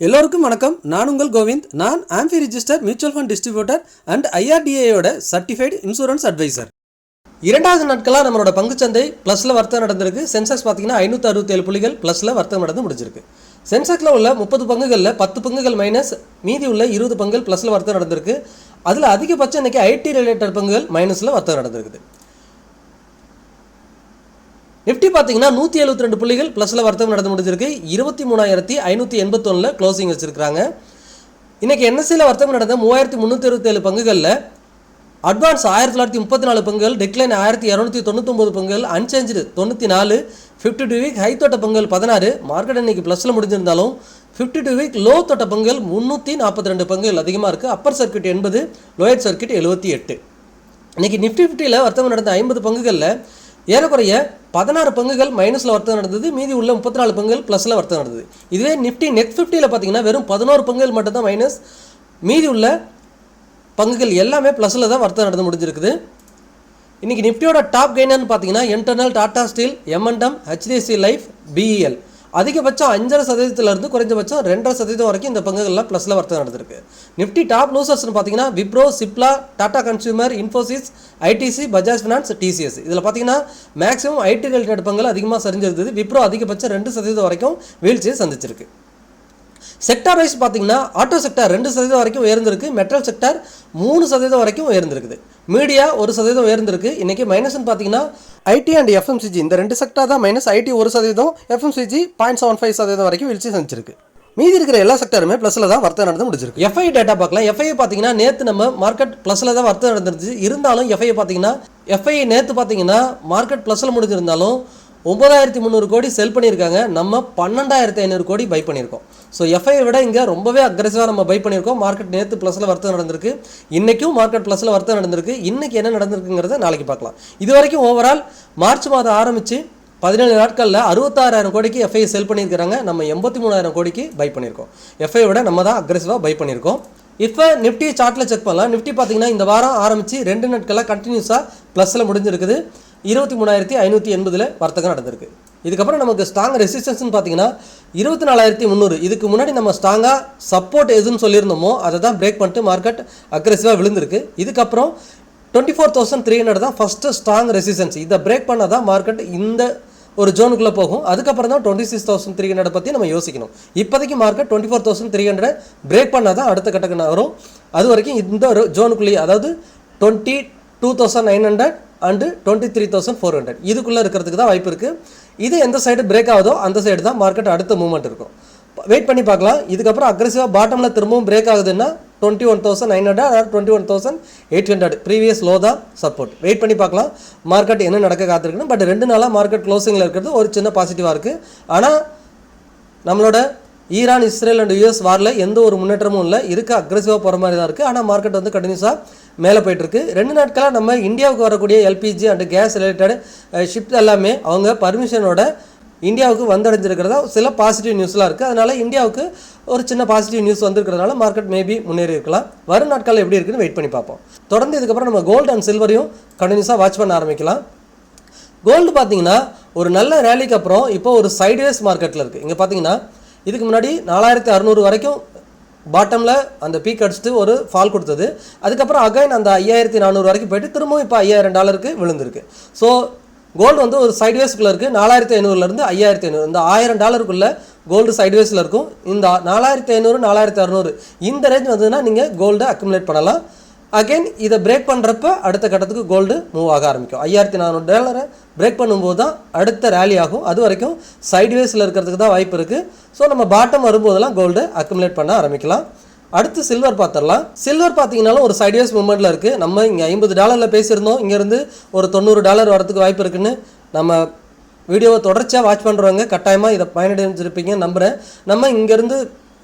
எல்லோருக்கும் வணக்கம். நான் உங்கள் கோவிந்த். நான் AMFI register mutual fund distributor and ஐஆர்டிஏயோட சர்டிஃபைடு இன்சூரன்ஸ் அட்வைசர். இரண்டாவது நாட்களாக நம்மளோட பங்குச்சந்தை ப்ளஸில் வர்த்தகம் நடந்திருக்கு. சென்செக்ஸ் பார்த்தீங்கன்னா 567 புள்ளிகள் ப்ளஸில் வர்த்தகம் நடந்து முடிஞ்சிருக்கு. சென்செக்ஸில் உள்ள 30 பங்குகளில் 10 பங்குகள் மைனஸ், மீதி உள்ள 20 பங்குகள் ப்ளஸில் வர்த்தகம் நடந்திருக்கு. அதில் அதிகபட்சம் இன்றைக்கி ஐடி ரிலேட்டட் பங்குகள் மைனஸில் வர்த்தகம் நடந்திருக்குது. நிஃப்டி பார்த்தீங்கன்னா 172 புள்ளிகள் ப்ளஸில் வர்த்தகம் நடந்து முடிஞ்சிருக்கு. 23,581 க்ளோசிங் வச்சுருக்காங்க. இன்றைக்கி என்எஸ்சியில் வர்த்தகம் நடந்த 3,327 பங்குகளில் அட்வான்ஸ் 1934 பங்குகள், டிக்ளைன் 1299 பங்குகள், அன்சேஞ்சு 94, 52 வீக் ஹை தொட்ட பங்குகள் 16. மார்க்கெட் இன்றைக்கி ப்ளஸில் முடிஞ்சிருந்தாலும் 52 வீக் லோ தொட்ட பங்குகள் 342 பங்குகள் அதிகமாக இருக்குது. Appar circuit 80, lower circuit 78. இன்றைக்கி நிஃப்டி 50ல் வர்த்தகம் நடந்த 50 பங்குகளில் ஏறக்குறைய 16 பங்குகள் மைனஸில் வர்த்தகம் நடந்தது. மீதி உள்ள 34 பங்குகள் ப்ளஸில் வர்த்தகம் நடந்தது. இதுவே நிஃப்டி நெட் 50ல் பார்த்தீங்கன்னா வெறும் 11 பங்குகள் மட்டும்தான் மைனஸ், மீதி உள்ள பங்குகள் எல்லாமே ப்ளஸில் தான் வர்த்தகம் நடந்து முடிஞ்சிருக்குது. இன்றைக்கி நிஃப்டியோட டாப் கெய்னர்னு பார்த்தீங்கன்னா internal, Tata steel, momentum, HDFC life, BEL. அதிகபட்சம் 5.5% குறைஞ்சபட்சம் 2.5% வரைக்கும் இந்த பங்குகள்லாம் ப்ளஸில் வர்த்தகம் நடந்திருக்கு. நிஃப்டி டாப் லூசர்ஸ்னு பார்த்தீங்கன்னா Wipro, Cipla, Tata consumer, Infosys, ITC, Bajaj finance, TCS. இதில் பார்த்தீங்கன்னா மேக்ஸிமம் ஐடி ரிலேட்டட் பங்குகள் அதிகமாக சரிஞ்சிருந்தது. விப்ரோ அதிகபட்சம் 2% வரைக்கும் வீழ்ச்சியை சந்திச்சிருக்கு. செக்டார் வைஸ் பார்த்தீங்கன்னா ஆட்டோ செக்டார் 2% வரைக்கும் உயர்ந்திருக்கு. மெட்டல் செக்டார் 3% வரைக்கும் உயர்ந்திருக்குது. மீடியா 1% உயர்ந்திருக்கு. இன்றைக்கி மைனஸ்ன்னு பார்த்தீங்கன்னா ஐடி அண்ட் எஃப்எம்சிஜி இந்த 2 செக்டார் தான் மைனஸ். ஐடி 1%, எஃப்எம்சிஜி 0.75% வரைக்கும் வீழ்ச்சி செஞ்சிருக்கு. மீதி இருக்கிற எல்லா செக்டருமே ப்ளஸில் தான் வர்த்தகம் நடந்து முடிஞ்சிருக்கு. எஃப்ஐ டேட்டா பார்க்கலாம். எஃப்ஐ பார்த்தீங்கன்னா நேற்று நம்ம மார்க்கெட் ப்ளஸில் தான் வர்த்தகம் நடந்துருச்சு. இருந்தாலும் எஃப்ஐ பார்த்தீங்கன்னா நேற்று பார்த்தீங்கன்னா மார்க்கெட் ப்ளஸில் முடிஞ்சிருந்தாலும் 9,300 கோடி செல் பண்ணியிருக்காங்க. நம்ம 12,500 கோடி பை பண்ணியிருக்கோம். ஸோ எஃப்ஐயை விட இங்கே ரொம்பவே அக்ரெசிவாக நம்ம பை பண்ணியிருக்கோம். மார்க்கெட் நேற்று ப்ளஸில் வர்த்தகம் நடந்திருக்கு. இன்றைக்கும் மார்க்கெட் ப்ளஸில் வர்த்தகம் நடந்திருக்கு. இன்றைக்கி என்ன நடந்திருக்குங்கிறத நாளைக்கு பார்க்கலாம். இது வரைக்கும் ஓவரால் மார்ச் மாதம் ஆரம்பித்து 17 நாட்களில் 66,000 கோடிக்கு எஃப்ஐ செல் பண்ணியிருக்கிறாங்க. நம்ம 83,000 கோடிக்கு பை பண்ணியிருக்கோம். எஃப்ஐ விட நம்ம தான் அக்ரெசிவாக பை பண்ணியிருக்கோம். இப்போ நிஃப்டி சார்ட்டில் செக் பண்ணலாம். நிஃப்டி பார்த்தீங்கன்னா இந்த வாரம் ஆரம்பித்து 2 நாட்களாக கண்டினியூஸாக ப்ளஸில் முடிஞ்சிருக்குது. 23,580 வர்த்தகம் நடந்திருக்கு. இதுக்கப்புறம் நமக்கு ஸ்ட்ராங் ரெசிஸ்டன்ஸ்னு பார்த்தீங்கன்னா 24,300. இதுக்கு முன்னாடி நம்ம ஸ்ட்ராங்காக சப்போர்ட் எதுன்னு சொல்லியிருந்தோமோ அதை தான் பிரேக் பண்ணிட்டு மார்க்கெட் அக்ரெசிவாக விழுந்திருக்கு. இதுக்கப்புறம் 24,300 தான் ஃபஸ்ட்டு ஸ்ட்ராங் ரெசிஸ்டன்ஸ். இதை பிரேக் பண்ணால் தான் மார்க்கெட் இந்த ஒரு ஜோனுக்குள்ளே போகும். அதுக்கப்புறம் தான் 26,300 பற்றி நம்ம யோசிக்கணும். இப்போதைக்கு மார்க்கெட் 24,300 பிரேக் பண்ணால் தான் அடுத்த கட்டக்கு வரும். அது வரைக்கும் இந்த ஒரு ஜோனுக்குள்ளேயே, அதாவது 22,900 அண்டு 23,400 இதுக்குள்ளே இருக்கிறதுக்கு தான் வாய்ப்பு இருக்குது. இது எந்த சைடு பிரேக் ஆகுதோ அந்த சைடு தான் மார்க்கெட் அடுத்த மூவ்மெண்ட் இருக்கும். வெயிட் பண்ணி பார்க்கலாம். இதுக்கப்புறம் அக்ரெசிவாக பாட்டமில் திரும்பவும் பிரேக் ஆகுதுன்னா 21,900 ஆர் 21,800 ப்ரீவியஸ் லோ தான் சப்போர்ட். வெயிட் பண்ணி பார்க்கலாம் மார்க்கெட் என்ன நடக்க காத்திருக்குன்னு. பட் 2 நாளாக மார்க்கெட் க்ளோசிங்கில் இருக்கிறது ஒரு சின்ன பாசிட்டிவாக இருக்குது. ஆனால் நம்மளோட ஈரான், இஸ்ரேல் அண்ட் யூஎஸ் வாரில் எந்த ஒரு முன்னேற்றமும் இல்லை. இருக்க அக்ரெசிவாக போகிற மாதிரி தான் இருக்குது. ஆனால் மார்க்கெட் வந்து கண்டினியூஸாக மேலே போயிட்டுருக்கு. 2 நாட்களாக நம்ம இந்தியாவுக்கு வரக்கூடிய LPG and gas related ship எல்லாமே அவங்க பர்மிஷனோட இந்தியாவுக்கு வந்தடைஞ்சிருக்கிறதா சில பாசிட்டிவ் நியூஸ்லாம் இருக்குது. அதனால் இந்தியாவுக்கு ஒரு சின்ன பாசிட்டிவ் நியூஸ் வந்திருக்கிறதுனால மார்க்கெட் மேபி முன்னேறி இருக்கலாம். வரும் நாட்களில் எப்படி இருக்குன்னு வெயிட் பண்ணி பார்ப்போம். தொடர்ந்து இதுக்கப்புறம் நம்ம கோல்டு அண்ட் சில்வரையும் கண்டினியூஸாக வாட்ச் பண்ண ஆரம்பிக்கலாம். கோல்டு பார்த்தீங்கன்னா ஒரு நல்ல ரேலிக்கு அப்புறம் இப்போ ஒரு சைட்வேஸ் மார்க்கெட்டில் இருக்குது. இங்கே பார்த்தீங்கன்னா இதுக்கு முன்னாடி 4,600 வரைக்கும் பாட்டமில் அந்த பீக் அடிச்சுட்டு ஒரு ஃபால் கொடுத்தது. அதுக்கப்புறம் அகைன் அந்த 5,400 வரைக்கும் போயிட்டு திரும்பவும் இப்போ $5,000 விழுந்திருக்கு. ஸோ கோல்டு வந்து ஒரு சைட்வேஸ்க்குள்ளே இருக்குது. 4,500லேருந்து 5,500 இந்த $1,000 கோல்டு சைட்வேஸில் இருக்கும். இந்த 4,500 4,600 இந்த ரேஞ்ச் வந்ததுன்னா நீங்கள் கோல்டு அக்குமுலேட் பண்ணலாம். அகெயின் இதை பிரேக் பண்ணுறப்ப அடுத்த கட்டத்துக்கு கோல்டு மூவ் ஆக ஆரம்பிக்கும். $5,400 பிரேக் பண்ணும்போது தான் அடுத்த ரேலி ஆகும். அது வரைக்கும் சைட்வேஸில் இருக்கிறதுக்கு தான் வாய்ப்பு இருக்குது. ஸோ நம்ம பாட்டம் வரும்போதெல்லாம் கோல்டு அக்குமுலேட் பண்ண ஆரம்பிக்கலாம். அடுத்து சில்வர் பார்த்துடலாம். சில்வர் பார்த்தீங்கன்னாலும் ஒரு சைட்வேஸ் மூவ்மெண்ட்டில் இருக்குது. நம்ம இங்கே $50 பேசியிருந்தோம். இங்கேருந்து ஒரு $90 வரதுக்கு வாய்ப்பு இருக்குன்னு நம்ம வீடியோவை தொடர்ச்சியாக வாட்ச் பண்ணுறவங்க கட்டாயமாக இதை பயனடைஞ்சிருப்பீங்கன்னு நம்புகிறேன். நம்ம இங்கேருந்து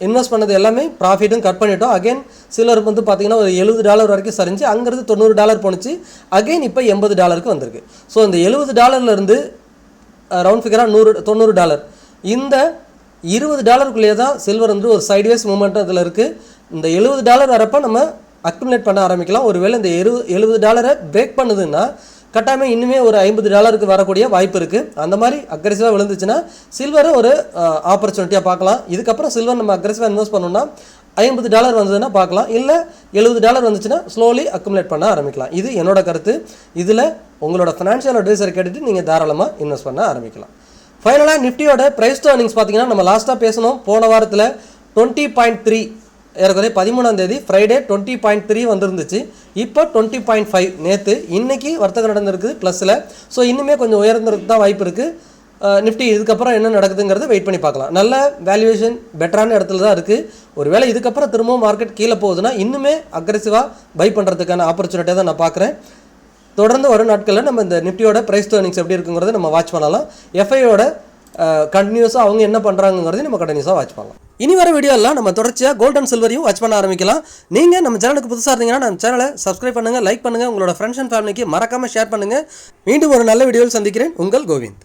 இன்வெஸ்ட் பண்ணது எல்லாமே ப்ராஃபிட்டும் கட் பண்ணிட்டோம். அகைன் சில்வர் வந்து பார்த்தீங்கன்னா ஒரு $70 வரைக்கும் சரிஞ்சு அங்கேருந்து $90 போணுச்சு. அகைன் இப்போ $80 வந்திருக்கு. ஸோ இந்த $70 ரவுண்ட் ஃபிகராக $90 இந்த $20 தான் சில்வர் வந்து ஒரு சைட்வேஸ் மூவ்மெண்ட் அதில் இருக்குது. இந்த $70 வரப்போ நம்ம அக்குமுலேட் பண்ண ஆரம்பிக்கலாம். ஒருவேளை இந்த $70 பிரேக் பண்ணுதுன்னா கட்டாயமாக இன்னுமே ஒரு $50 வரக்கூடிய வாய்ப்பு இருக்குது. அந்த மாதிரி அக்ரெசிவாக விழுந்துச்சுன்னா சில்வரை ஒரு ஆப்பர்ச்சுனிட்டியாக பார்க்கலாம். இதுக்கப்புறம் சில்வர் நம்ம அக்ரெசிவாக இன்வெஸ்ட் பண்ணோம்னா $50 வந்ததுன்னா பார்க்கலாம், இல்லை $70 வந்துச்சுன்னா ஸ்லோலி அக்குமுலேட் பண்ண ஆரம்பிக்கலாம். இது என்னோட கருத்து. இதில் உங்களோட ஃபினான்ஷியல் அட்வைசரை கேட்டுட்டு நீங்கள் தாராளமாக இன்வெஸ்ட் பண்ண ஆரம்பிக்கலாம். ஃபைனலாக நிஃப்டியோட ப்ரைஸ் டு earnings பார்த்தீங்கன்னா நம்ம லாஸ்ட்டாக பேசணும். போன வாரத்தில் 20.3 ஏறக்குறைய 13ஆம் தேதி ஃப்ரைடே 20.3 வந்துருந்துச்சு. இப்போ 20.5 நேற்று. இன்றைக்கி வர்த்தகம் நடந்திருக்குது ப்ளஸில். ஸோ இன்னுமே கொஞ்சம் உயர்ந்துருக்கு தான் வாய்ப்பு இருக்குது. நிஃப்டி இதுக்கப்புறம் என்ன நடக்குதுங்கிறத வெயிட் பண்ணி பார்க்கலாம். நல்ல வேல்யூவேஷன் பெட்டரான இடத்துல தான் இருக்குது. ஒருவேளை இதுக்கப்புறம் திரும்பவும் மார்க்கெட் கீழே போகுதுன்னா இன்னுமே அக்ரெசிவாக பை பண்ணுறதுக்கான ஆப்பர்ச்சுனிட்டியாக தான் நான் பார்க்குறேன். தொடர்ந்து வரும் நாட்களில் நம்ம இந்த நிஃப்டியோட ப்ரைஸ் டு earnings எப்படி இருக்குங்கிறத நம்ம வாட்ச் பண்ணலாம். எஃப்ஐயோட கண்டினியூஸாக அவங்க என்ன பண்ணுறாங்கிறதையும் நம்ம கண்டினியூஸாக வாட்ச் பண்ணலாம். இனி வர வீடியோலாம் நம்ம தொடர்ச்சியாக கோல்ட் அண்ட் சில்வரையும் வாட்ச் பண்ண ஆரம்பிக்கலாம். நீங்கள் நம்ம சேனலுக்கு புதுசாக இருந்தீங்கன்னா நம்ம சேனலை சப்ஸ்கிரைப் பண்ணுங்கள், லைக் பண்ணுங்கள், உங்களோட ஃப்ரெண்ட்ஸ் அண்ட் ஃபேமிலிக்கு மறக்காமல் ஷேர் பண்ணுங்கள். மீண்டும் ஒரு நல்ல வீடியோவில் சந்திக்கிறேன். உங்கள் கோவிந்த்.